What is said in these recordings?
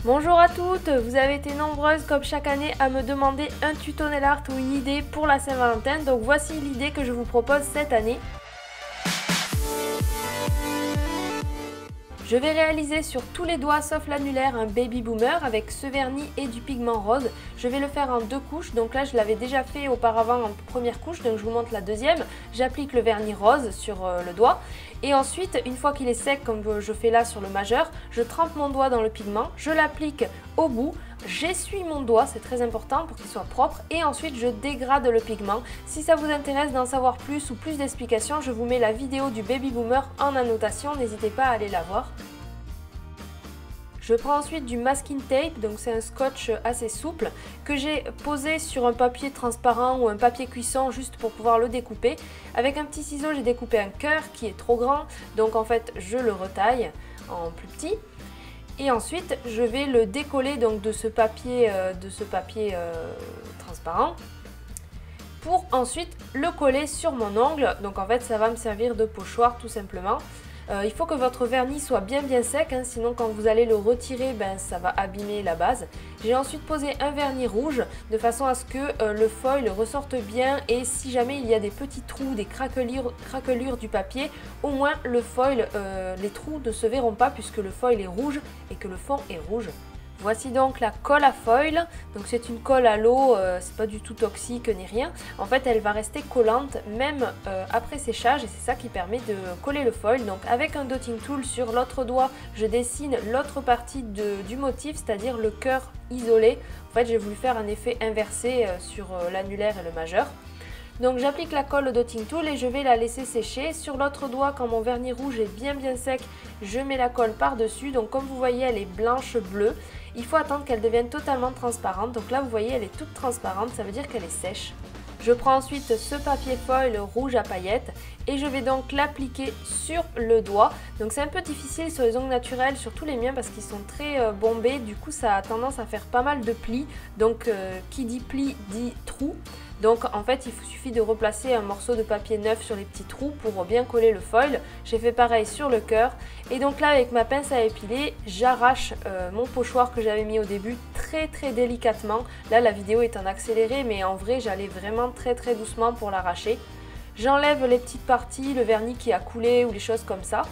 Bonjour à toutes, vous avez été nombreuses comme chaque année à me demander un tuto nail art ou une idée pour la Saint-Valentin, donc voici l'idée que je vous propose cette année. Je vais réaliser sur tous les doigts sauf l'annulaire un baby boomer avec ce vernis et du pigment rose. Je vais le faire en deux couches, donc là je l'avais déjà fait auparavant en première couche, donc je vous montre la deuxième. J'applique le vernis rose sur le doigt et ensuite une fois qu'il est sec comme je fais là sur le majeur, je trempe mon doigt dans le pigment, je l'applique au bout. J'essuie mon doigt, c'est très important pour qu'il soit propre et ensuite je dégrade le pigment. Si ça vous intéresse d'en savoir plus ou plus d'explications, je vous mets la vidéo du baby boomer en annotation, n'hésitez pas à aller la voir. Je prends ensuite du masking tape, donc c'est un scotch assez souple que j'ai posé sur un papier transparent ou un papier cuisson juste pour pouvoir le découper. Avec un petit ciseau, j'ai découpé un cœur qui est trop grand, donc en fait je le retaille en plus petit. Et ensuite, je vais le décoller donc de ce papier, transparent pour ensuite le coller sur mon ongle. Donc en fait, ça va me servir de pochoir tout simplement. Il faut que votre vernis soit bien sec, hein, sinon quand vous allez le retirer, ça va abîmer la base. J'ai ensuite posé un vernis rouge de façon à ce que le foil ressorte bien et si jamais il y a des petits trous, des craquelures du papier, au moins le foil, les trous ne se verront pas puisque le foil est rouge et que le fond est rouge. Voici donc la colle à foil, donc c'est une colle à l'eau, c'est pas du tout toxique ni rien. En fait elle va rester collante même après séchage et c'est ça qui permet de coller le foil. Donc avec un dotting tool sur l'autre doigt, je dessine l'autre partie du motif, c'est-à-dire le cœur isolé. En fait j'ai voulu faire un effet inversé sur l'annulaire et le majeur. Donc j'applique la colle au dotting tool et je vais la laisser sécher. Sur l'autre doigt, quand mon vernis rouge est bien sec, je mets la colle par-dessus. Donc comme vous voyez, elle est blanche-bleue. Il faut attendre qu'elle devienne totalement transparente. Donc là, vous voyez, elle est toute transparente, ça veut dire qu'elle est sèche. Je prends ensuite ce papier foil rouge à paillettes et je vais donc l'appliquer sur le doigt. Donc c'est un peu difficile sur les ongles naturels, surtout les miens parce qu'ils sont très bombés. Du coup, ça a tendance à faire pas mal de plis. Donc qui dit pli dit trou. Donc en fait il suffit de replacer un morceau de papier neuf sur les petits trous pour bien coller le foil. J'ai fait pareil sur le cœur et donc là avec ma pince à épiler j'arrache mon pochoir que j'avais mis au début très délicatement. Là la vidéo est en accéléré mais en vrai j'allais vraiment très doucement pour l'arracher. J'enlève les petites parties, le vernis qui a coulé ou les choses comme ça.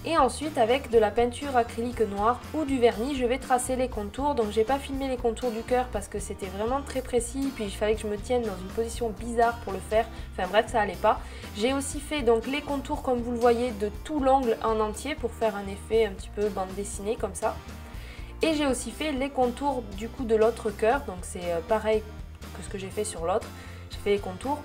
Et ensuite avec de la peinture acrylique noire ou du vernis, je vais tracer les contours. Donc j'ai pas filmé les contours du cœur parce que c'était vraiment très précis. Puis il fallait que je me tienne dans une position bizarre pour le faire. Enfin bref, ça allait pas. J'ai aussi fait donc les contours comme vous le voyez de tout l'ongle en entier pour faire un effet un petit peu bande dessinée comme ça. Et j'ai aussi fait les contours du coup de l'autre cœur. Donc c'est pareil que ce que j'ai fait sur l'autre. J'ai fait les contours.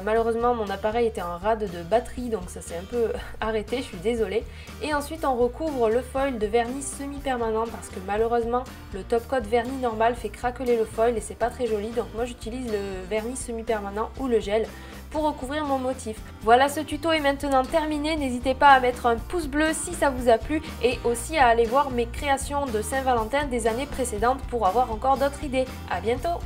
Malheureusement mon appareil était en rade de batterie donc ça s'est un peu arrêté, je suis désolée. Et ensuite on recouvre le foil de vernis semi-permanent parce que malheureusement le top coat vernis normal fait craqueler le foil et c'est pas très joli. Donc moi j'utilise le vernis semi-permanent ou le gel pour recouvrir mon motif. Voilà, ce tuto est maintenant terminé, n'hésitez pas à mettre un pouce bleu si ça vous a plu et aussi à aller voir mes créations de Saint-Valentin des années précédentes pour avoir encore d'autres idées. À bientôt!